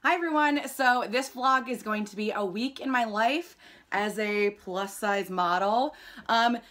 Hi everyone, so this vlog is going to be a week in my life as a plus size model.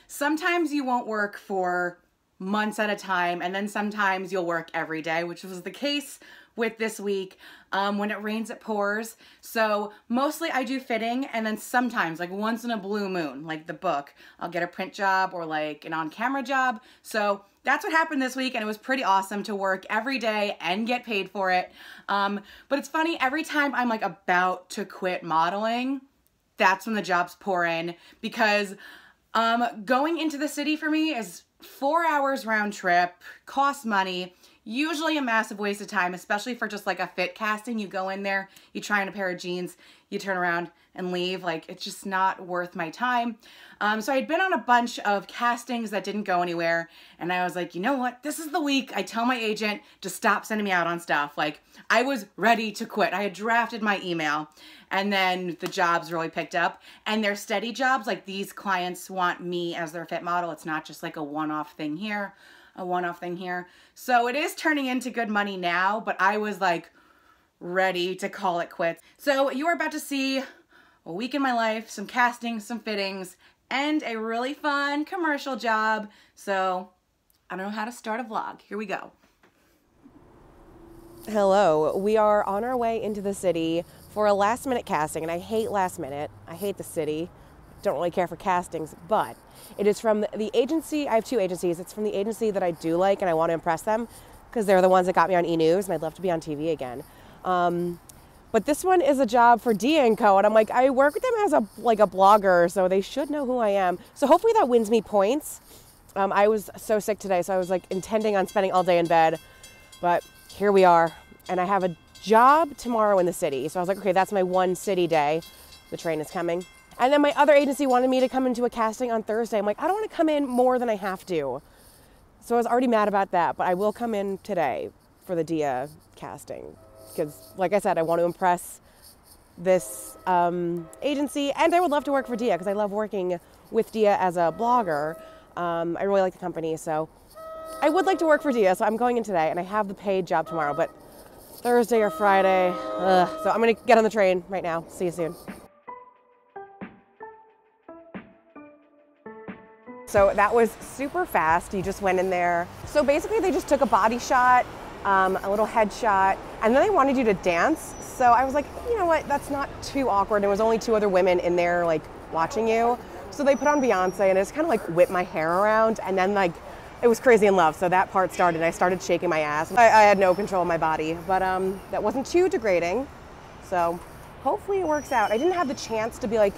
Sometimes you won't work for months at a time, and then sometimes you'll work every day, which was the case with this week. When it rains it pours. So mostly I do fitting, and then sometimes, like once in a blue moon, like the book, I'll get a print job or like an on-camera job. So that's what happened this week, and it was pretty awesome to work every day and get paid for it. But it's funny, every time I'm like about to quit modeling, that's when the jobs pour in, because going into the city for me is 4 hours round trip, costs money, usually a massive waste of time, especially for just like a fit casting. You go in there, you try on a pair of jeans, you turn around and leave. Like, it's just not worth my time. So I had been on a bunch of castings that didn't go anywhere, and I was like, you know what? This is the week I tell my agent to stop sending me out on stuff. Like, I was ready to quit. I had drafted my email, and then the jobs really picked up, and they're steady jobs. Like, these clients want me as their fit model. It's not just like a one-off thing here, a one-off thing here. So it is turning into good money now, but I was like ready to call it quits. So you are about to see a week in my life, some castings, some fittings, and a really fun commercial job. So I don't know how to start a vlog. Here we go. Hello, we are on our way into the city for a last minute casting, and I hate last minute. I hate the city. Don't really care for castings, but it is from the agency. I have two agencies. It's from the agency that I do like, and I want to impress them because they're the ones that got me on E! News, and I'd love to be on TV again. But this one is a job for Dia & Co, and I'm like, I work with them as a blogger, so they should know who I am. So hopefully that wins me points. I was so sick today, so I was like intending on spending all day in bed, but here we are, and I have a job tomorrow in the city. So I was like, okay, that's my one city day. The train is coming. And then my other agency wanted me to come into a casting on Thursday. I'm like, I don't want to come in more than I have to. So I was already mad about that, but I will come in today for the Dia casting. Because like I said, I want to impress this agency, and I would love to work for Dia because I love working with Dia as a blogger. I really like the company, so I would like to work for Dia. So I'm going in today, and I have the paid job tomorrow, but Thursday or Friday. So I'm going to get on the train right now. See you soon. So that was super fast. You just went in there. So basically they just took a body shot, a little head shot, and then they wanted you to dance. So I was like, you know what, that's not too awkward. There was only two other women in there like watching you. So they put on Beyonce, and it's kind of like whipped my hair around, and then like it was Crazy in Love. So that part started. I started shaking my ass. I had no control of my body, but that wasn't too degrading. So hopefully it works out. I didn't have the chance to be like,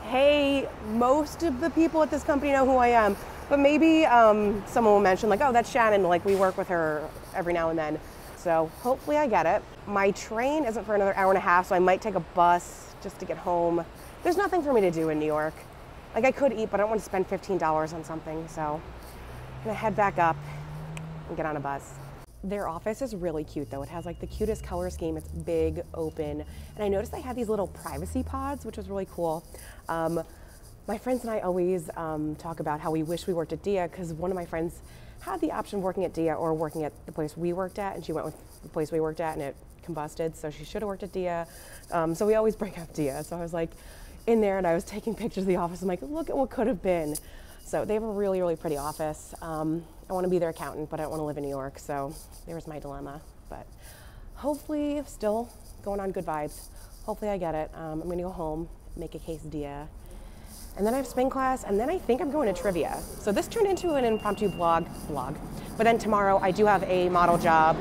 hey, most of the people at this company know who I am, but maybe someone will mention like, oh, that's Shannon, like we work with her every now and then. So hopefully I get it. My train isn't for another hour and a half, so I might take a bus just to get home. There's nothing for me to do in New York. Like, I could eat, but I don't want to spend $15 on something, so I'm gonna head back up and get on a bus. Their office is really cute though. It has like the cutest color scheme. It's big, open. And I noticed they had these little privacy pods, which was really cool. My friends and I always talk about how we wish we worked at Dia, because one of my friends had the option of working at Dia or working at the place we worked at, and she went with the place we worked at and it combusted, so she should have worked at Dia. So we always bring up Dia. So I was like in there and I was taking pictures of the office. I'm like, look at what could have been. So they have a really, really pretty office. I want to be their accountant, but I don't want to live in New York, so there's my dilemma. But hopefully, still going on good vibes. Hopefully I get it. I'm going to go home, make a quesadilla, and then I have spin class, and then I think I'm going to trivia. So this turned into an impromptu vlog, but then tomorrow I do have a model job,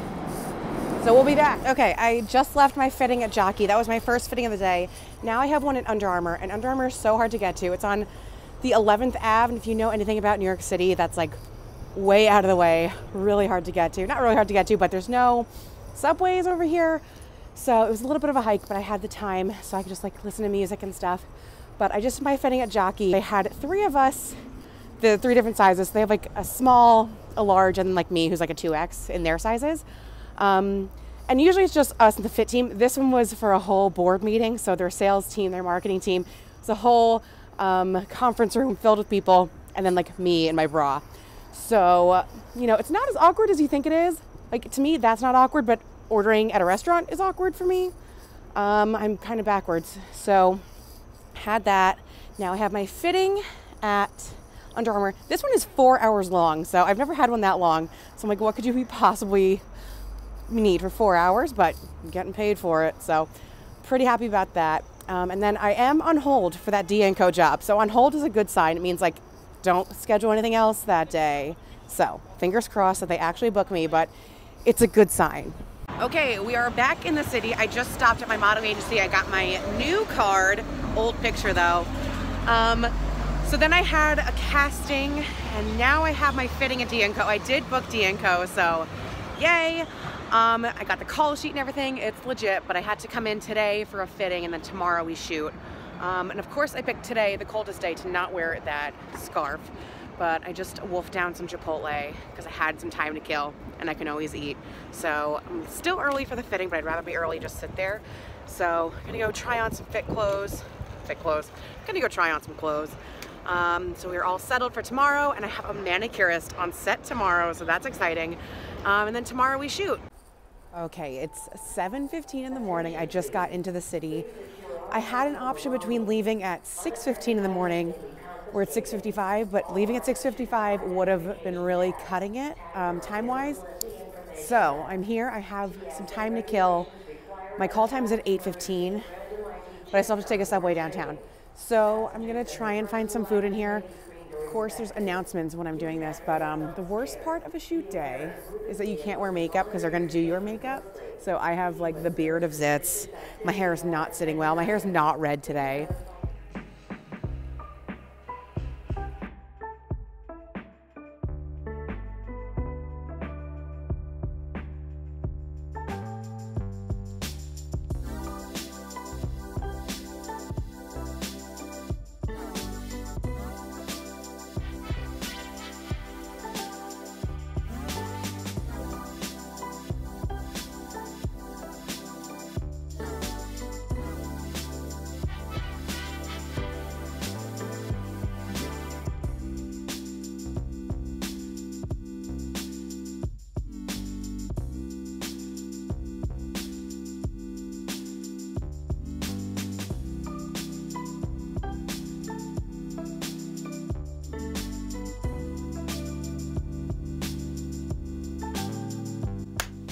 so we'll be back. Okay, I just left my fitting at Jockey. That was my first fitting of the day. Now I have one at Under Armour, and Under Armour is so hard to get to. It's on the 11th Ave, and if you know anything about New York City, that's like way out of the way, really hard to get to. Not really hard to get to, but there's no subways over here. So it was a little bit of a hike, but I had the time, so I could just like listen to music and stuff. But I just did my fitting at Jockey. They had three of us, the three different sizes. They have like a small, a large, and then like me, who's like a 2X in their sizes. And usually it's just us and the fit team. This one was for a whole board meeting. So their sales team, their marketing team. It's a whole conference room filled with people, and then like me and my bra. So, you know, it's not as awkward as you think it is. Like, to me, that's not awkward, but ordering at a restaurant is awkward for me. I'm kind of backwards. So had that. Now I have my fitting at Under Armour. This one is 4 hours long, so I've never had one that long. So I'm like, what could you possibly need for 4 hours? But I'm getting paid for it, so pretty happy about that. And then I am on hold for that D&Co job. So on hold is a good sign. It means like don't schedule anything else that day. So fingers crossed that they actually book me, but it's a good sign. Okay, we are back in the city. I just stopped at my modeling agency. I got my new card, old picture though. So then I had a casting, and now I have my fitting at D&Co. I did book D&Co, so yay. I got the call sheet and everything. It's legit, but I had to come in today for a fitting, and then tomorrow we shoot. And of course I picked today, the coldest day, to not wear that scarf. But I just wolfed down some Chipotle because I had some time to kill, and I can always eat. So I'm still early for the fitting, but I'd rather be early, just sit there. So I'm gonna go try on some gonna go try on some clothes. So we're all settled for tomorrow, and I have a manicurist on set tomorrow, so that's exciting. And then tomorrow we shoot. Okay, it's 7:15 in the morning. I just got into the city. I had an option between leaving at 6:15 in the morning or at 6:55, but leaving at 6:55 would have been really cutting it time-wise. So I'm here. I have some time to kill. My call time is at 8:15, but I still have to take a subway downtown. So I'm gonna try and find some food in here. Of course, there's announcements when I'm doing this, but the worst part of a shoot day is that you can't wear makeup because they're gonna do your makeup. So I have like the beard of zits. My hair is not sitting well. My hair is not red today.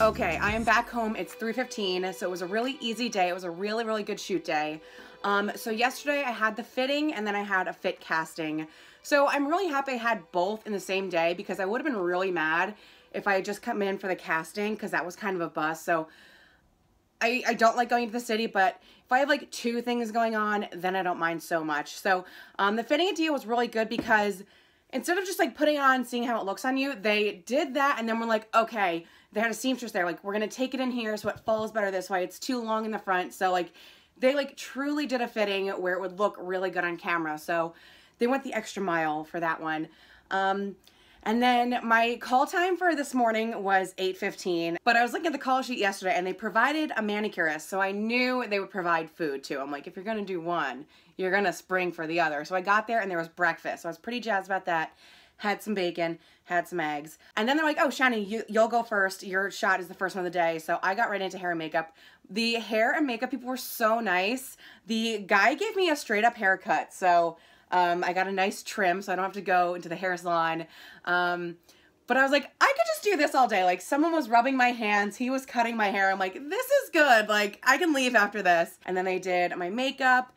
Okay, I am back home. It's 3:15, so it was a really easy day. It was a really, really good shoot day. So yesterday I had the fitting, and then I had a fit casting. So I'm really happy I had both in the same day, because I would have been really mad if I had just come in for the casting, because that was kind of a bust. So I don't like going to the city, but if I have like two things going on, then I don't mind so much. So the fitting idea was really good, because instead of just like putting it on and seeing how it looks on you, they did that, and then we're like, okay, they had a seamstress there, like, we're gonna take it in here so it falls better this way. It's too long in the front. So like they like truly did a fitting where it would look really good on camera. So they went the extra mile for that one. And then my call time for this morning was 8:15, but I was looking at the call sheet yesterday, and they provided a manicurist, so I knew they would provide food too. I'm like, if you're gonna do one, you're gonna spring for the other. So I got there and there was breakfast, so I was pretty jazzed about that. Had some bacon, had some eggs. And then they're like, oh, Shani, you'll go first. Your shot is the first one of the day. So I got right into hair and makeup. The hair and makeup people were so nice. The guy gave me a straight up haircut. So I got a nice trim, so I don't have to go into the hair salon. But I was like, I could just do this all day. Like, someone was rubbing my hands. He was cutting my hair. I'm like, this is good. Like, I can leave after this. And then they did my makeup.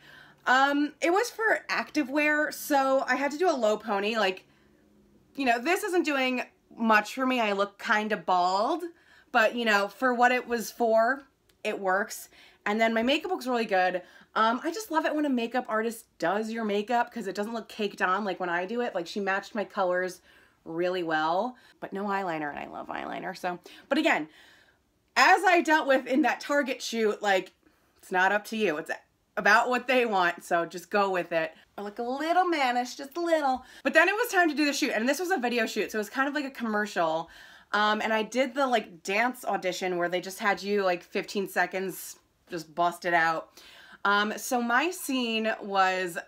It was for activewear, so I had to do a low pony. Like, you know, this isn't doing much for me. I look kind of bald, but you know, for what it was for, it works. And then my makeup looks really good. I just love it when a makeup artist does your makeup, because it doesn't look caked on like when I do it. Like, she matched my colors really well, but no eyeliner, and I love eyeliner. So, but again, as I dealt with in that Target shoot, like, it's not up to you. It's about what they want, so just go with it. I look a little mannish, just a little. But then it was time to do the shoot, and this was a video shoot, so it was kind of like a commercial. And I did the like dance audition where they just had you like 15 seconds, just bust it out. So my scene was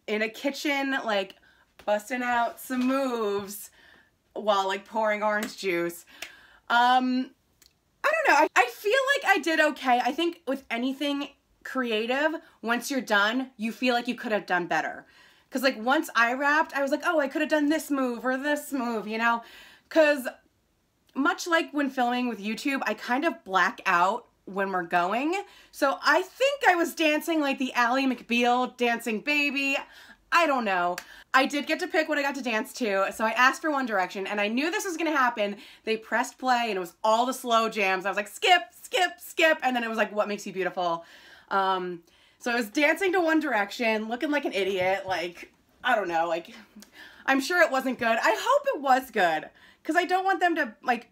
in a kitchen, like busting out some moves while like pouring orange juice. I don't know, I feel like I did okay. I think with anything creative, once you're done, you feel like you could have done better. Because like once I wrapped, I was like, oh, I could have done this move or this move, you know? Because much like when filming with YouTube, I kind of black out when we're going. So I think I was dancing like the Ally McBeal Dancing Baby. I don't know. I did get to pick what I got to dance to, so I asked for One Direction, and I knew this was gonna happen. They pressed play, and it was all the slow jams. I was like, skip, skip, skip, and then it was like, What Makes You Beautiful. So I was dancing to One Direction, looking like an idiot, like, I don't know, like, I'm sure it wasn't good. I hope it was good, because I don't want them to, like,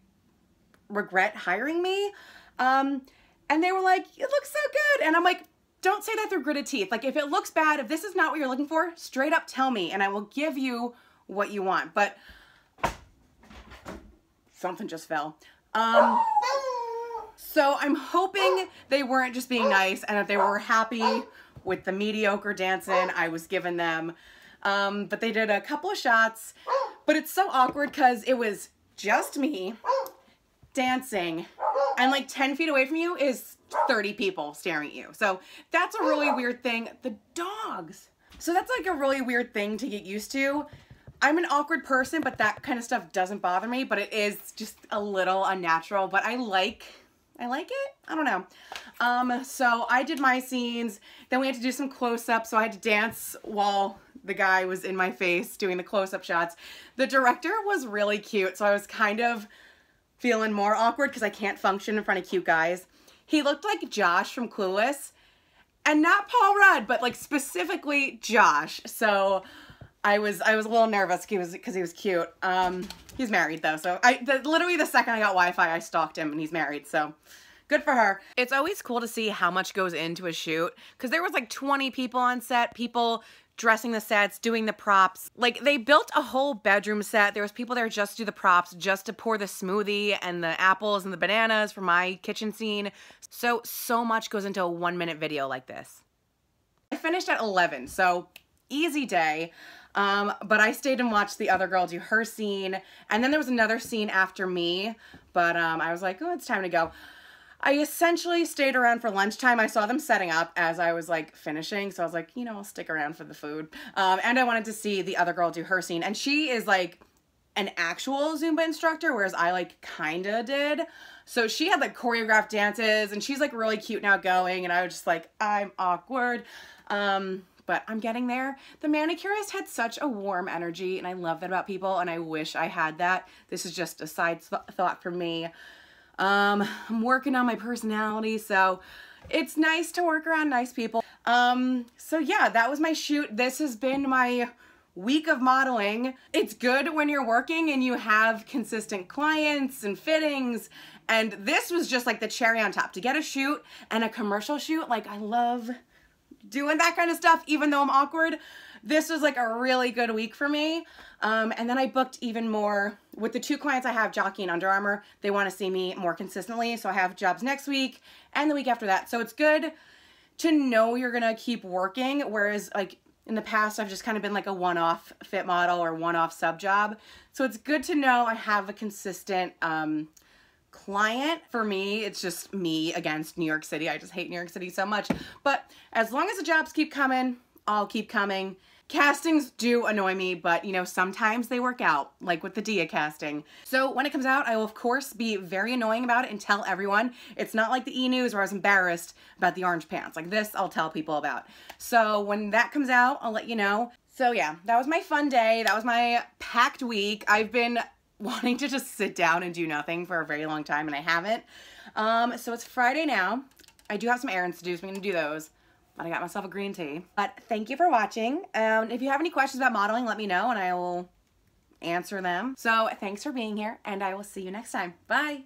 regret hiring me. And they were like, it looks so good. And I'm like, don't say that through gritted teeth. Like, if it looks bad, if this is not what you're looking for, straight up tell me, and I will give you what you want. But something just fell. So I'm hoping they weren't just being nice, and that they were happy with the mediocre dancing I was giving them. But they did a couple of shots, but it's so awkward because it was just me dancing, and like 10 feet away from you is 30 people staring at you. So that's a really weird thing. The dogs. So that's like a really weird thing to get used to. I'm an awkward person, but that kind of stuff doesn't bother me, but it is just a little unnatural, but I like it. I don't know. So I did my scenes, then we had to do some close-ups, so I had to dance while the guy was in my face doing the close-up shots. The director was really cute, so I was kind of feeling more awkward because I can't function in front of cute guys. He looked like Josh from Clueless, and not Paul Rudd, but like specifically Josh. So I was a little nervous because he was cute. He's married though, so literally the second I got Wi-Fi, I stalked him, and he's married, so good for her. It's always cool to see how much goes into a shoot, because there was like 20 people on set, people dressing the sets, doing the props. Like, they built a whole bedroom set. There was people there just to do the props, just to pour the smoothie and the apples and the bananas for my kitchen scene. So much goes into a 1-minute video like this. I finished at 11, so easy day. But I stayed and watched the other girl do her scene, and then there was another scene after me, but I was like, oh, it's time to go. I essentially stayed around for lunchtime. I saw them setting up as I was like finishing, so I was like, you know, I'll stick around for the food. And I wanted to see the other girl do her scene, and she is like an actual Zumba instructor, whereas I like kinda did. So she had like choreographed dances, and she's like really cute and outgoing, and I was just like, I'm awkward. But I'm getting there. The manicurist had such a warm energy, and I love that about people, and I wish I had that. This is just a side thought for me. I'm working on my personality, so it's nice to work around nice people. So yeah, that was my shoot. This has been my week of modeling. It's good when you're working and you have consistent clients and fittings, and this was just like the cherry on top. To get a shoot and a commercial shoot, like, I love doing that kind of stuff, even though I'm awkward. This was like a really good week for me. And then I booked even more with the 2 clients I have, Jockey and Under Armour. They want to see me more consistently, so I have jobs next week and the week after that. So it's good to know you're gonna keep working, whereas like in the past I've just kind of been like a one-off fit model or one-off sub job. So it's good to know I have a consistent client. For me, it's just me against New York City. I just hate New York City so much. But as long as the jobs keep coming, I'll keep coming. Castings do annoy me, but you know, sometimes they work out, like with the Dia casting. So when it comes out, I will of course be very annoying about it and tell everyone. It's not like the E! News where I was embarrassed about the orange pants. Like this, I'll tell people about. So when that comes out, I'll let you know. So yeah, that was my fun day. That was my packed week. I've been wanting to just sit down and do nothing for a very long time, and I haven't. So it's Friday now. I do have some errands to do, so I'm gonna do those. But I got myself a green tea. But thank you for watching. If you have any questions about modeling, let me know and I will answer them. So thanks for being here, and I will see you next time. Bye.